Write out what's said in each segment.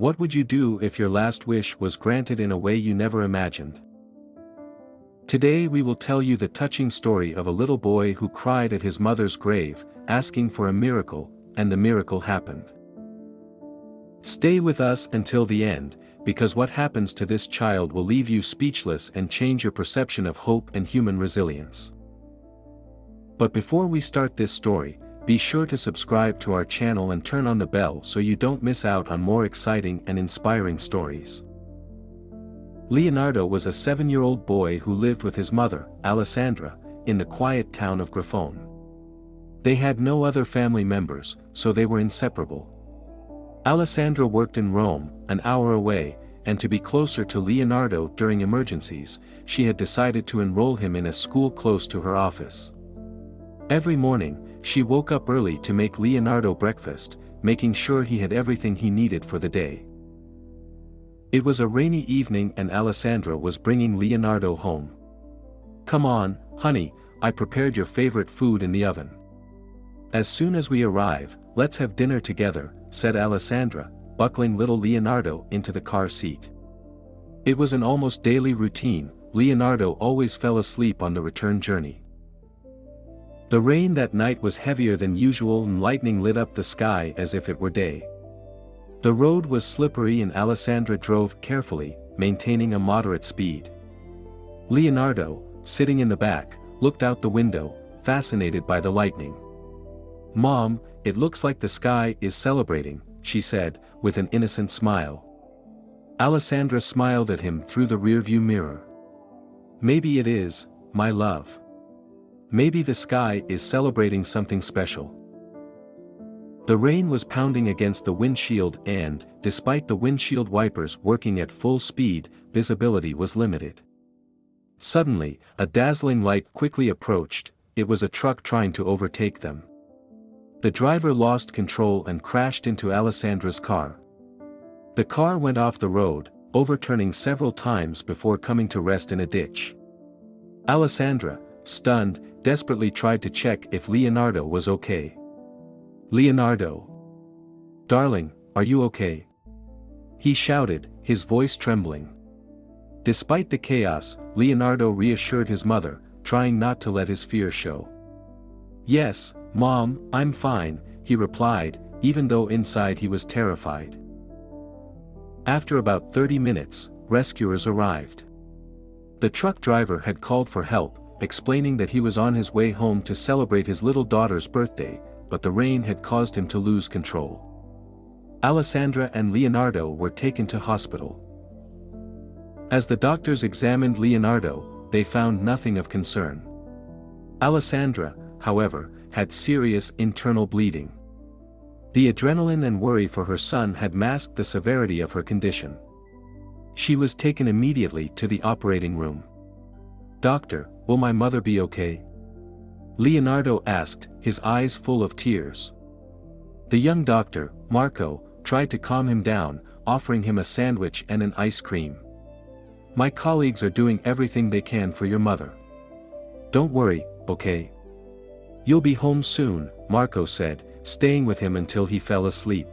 What would you do if your last wish was granted in a way you never imagined? Today we will tell you the touching story of a little boy who cried at his mother's grave, asking for a miracle, and the miracle happened. Stay with us until the end, because what happens to this child will leave you speechless and change your perception of hope and human resilience. But before we start this story, be sure to subscribe to our channel and turn on the bell so you don't miss out on more exciting and inspiring stories. Leonardo was a 7-year-old boy who lived with his mother, Alessandra, in the quiet town of Grifone. They had no other family members, so they were inseparable. Alessandra worked in Rome, an hour away, and to be closer to Leonardo during emergencies, she had decided to enroll him in a school close to her office. Every morning, she woke up early to make Leonardo breakfast, making sure he had everything he needed for the day. It was a rainy evening and Alessandra was bringing Leonardo home. "Come on, honey, I prepared your favorite food in the oven. As soon as we arrive, let's have dinner together," said Alessandra, buckling little Leonardo into the car seat. It was an almost daily routine. Leonardo always fell asleep on the return journey. The rain that night was heavier than usual and lightning lit up the sky as if it were day. The road was slippery and Alessandra drove carefully, maintaining a moderate speed. Leonardo, sitting in the back, looked out the window, fascinated by the lightning. "Mom, it looks like the sky is celebrating," she said, with an innocent smile. Alessandra smiled at him through the rearview mirror. "Maybe it is, my love. Maybe the sky is celebrating something special." The rain was pounding against the windshield and, despite the windshield wipers working at full speed, visibility was limited. Suddenly, a dazzling light quickly approached. It was a truck trying to overtake them. The driver lost control and crashed into Alessandra's car. The car went off the road, overturning several times before coming to rest in a ditch. Alessandra, stunned, desperately tried to check if Leonardo was okay. "Leonardo. Darling, are you okay?" he shouted, his voice trembling. Despite the chaos, Leonardo reassured his mother, trying not to let his fear show. "Yes, Mom, I'm fine," he replied, even though inside he was terrified. After about 30 minutes, rescuers arrived. The truck driver had called for help, explaining that he was on his way home to celebrate his little daughter's birthday, but the rain had caused him to lose control. Alessandra and Leonardo were taken to hospital. As the doctors examined Leonardo, they found nothing of concern. Alessandra, however, had serious internal bleeding. The adrenaline and worry for her son had masked the severity of her condition. She was taken immediately to the operating room. "Doctor, will my mother be okay?" Leonardo asked, his eyes full of tears. The young doctor, Marco, tried to calm him down, offering him a sandwich and an ice cream. "My colleagues are doing everything they can for your mother. Don't worry, okay? You'll be home soon," Marco said, staying with him until he fell asleep.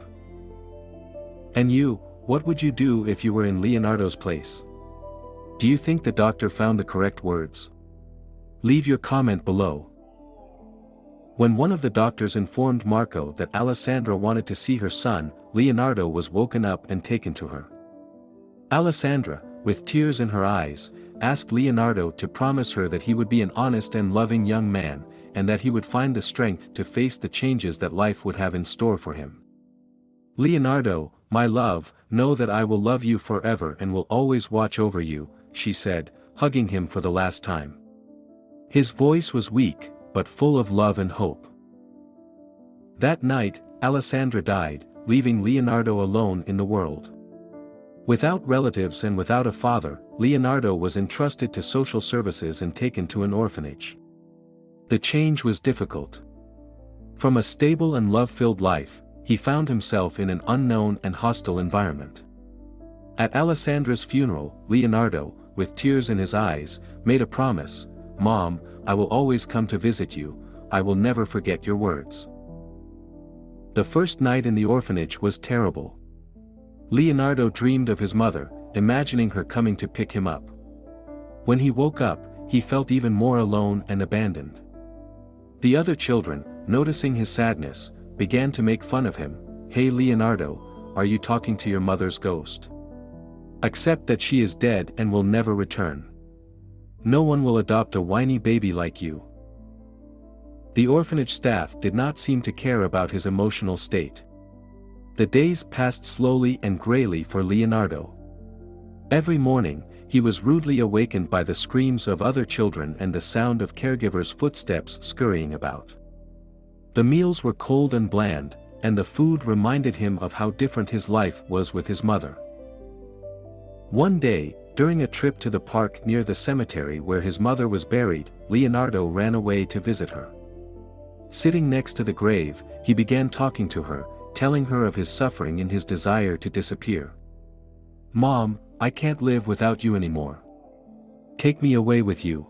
"And you, what would you do if you were in Leonardo's place? Do you think the doctor found the correct words? Leave your comment below." When one of the doctors informed Marco that Alessandra wanted to see her son, Leonardo was woken up and taken to her. Alessandra, with tears in her eyes, asked Leonardo to promise her that he would be an honest and loving young man, and that he would find the strength to face the changes that life would have in store for him. "Leonardo, my love, know that I will love you forever and will always watch over you," she said, hugging him for the last time. His voice was weak, but full of love and hope. That night, Alessandra died, leaving Leonardo alone in the world. Without relatives and without a father, Leonardo was entrusted to social services and taken to an orphanage. The change was difficult. From a stable and love-filled life, he found himself in an unknown and hostile environment. At Alessandra's funeral, Leonardo, with tears in his eyes, made a promise: "Mom, I will always come to visit you, I will never forget your words." The first night in the orphanage was terrible. Leonardo dreamed of his mother, imagining her coming to pick him up. When he woke up, he felt even more alone and abandoned. The other children, noticing his sadness, began to make fun of him. "Hey Leonardo, are you talking to your mother's ghost? Accept that she is dead and will never return. No one will adopt a whiny baby like you." The orphanage staff did not seem to care about his emotional state. The days passed slowly and grayly for Leonardo. Every morning, he was rudely awakened by the screams of other children and the sound of caregivers' footsteps scurrying about. The meals were cold and bland, and the food reminded him of how different his life was with his mother. One day, during a trip to the park near the cemetery where his mother was buried, Leonardo ran away to visit her. Sitting next to the grave, he began talking to her, telling her of his suffering and his desire to disappear. "Mom, I can't live without you anymore. Take me away with you,"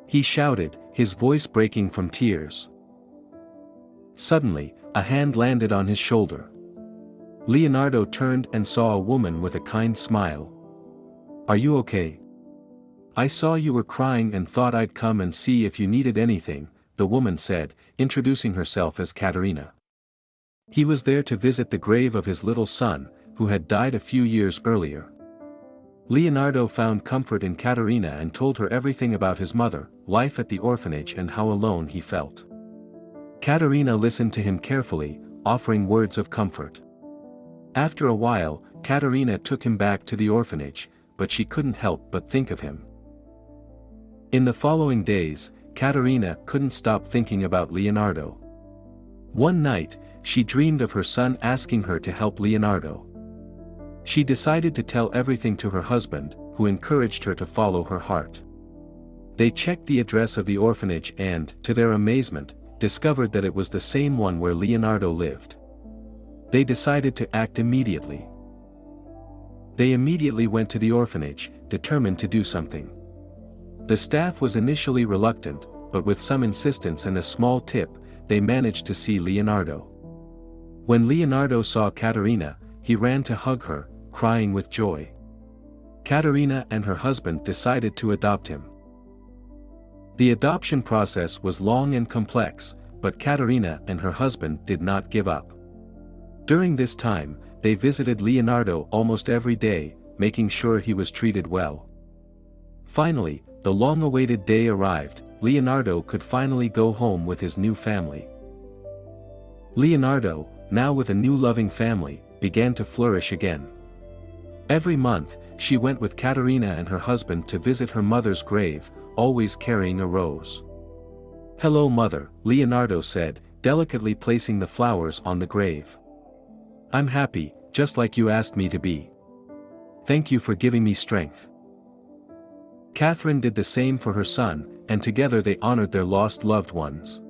he shouted, his voice breaking from tears. Suddenly, a hand landed on his shoulder. Leonardo turned and saw a woman with a kind smile. "Are you okay? I saw you were crying and thought I'd come and see if you needed anything," the woman said, introducing herself as Katerina. He was there to visit the grave of his little son, who had died a few years earlier. Leonardo found comfort in Katerina and told her everything about his mother, life at the orphanage and how alone he felt. Katerina listened to him carefully, offering words of comfort. After a while, Katerina took him back to the orphanage, but she couldn't help but think of him. In the following days, Katerina couldn't stop thinking about Leonardo. One night, she dreamed of her son asking her to help Leonardo. She decided to tell everything to her husband, who encouraged her to follow her heart. They checked the address of the orphanage and, to their amazement, discovered that it was the same one where Leonardo lived. They decided to act immediately. They immediately went to the orphanage, determined to do something. The staff was initially reluctant, but with some insistence and a small tip, they managed to see Leonardo. When Leonardo saw Katerina, he ran to hug her, crying with joy. Katerina and her husband decided to adopt him. The adoption process was long and complex, but Katerina and her husband did not give up. During this time, they visited Leonardo almost every day, making sure he was treated well. Finally, the long-awaited day arrived. Leonardo could finally go home with his new family. Leonardo, now with a new loving family, began to flourish again. Every month, she went with Katerina and her husband to visit her mother's grave, always carrying a rose. "Hello mother," Leonardo said, delicately placing the flowers on the grave. "I'm happy, just like you asked me to be. Thank you for giving me strength." Catherine did the same for her son, and together they honored their lost loved ones.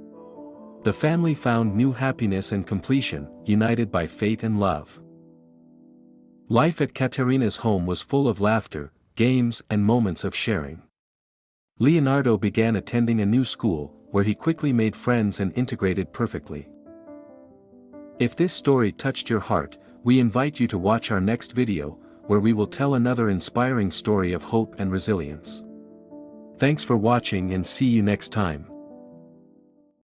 The family found new happiness and completion, united by fate and love. Life at Katerina's home was full of laughter, games and moments of sharing. Leonardo began attending a new school, where he quickly made friends and integrated perfectly. If this story touched your heart, we invite you to watch our next video, where we will tell another inspiring story of hope and resilience. Thanks for watching and see you next time.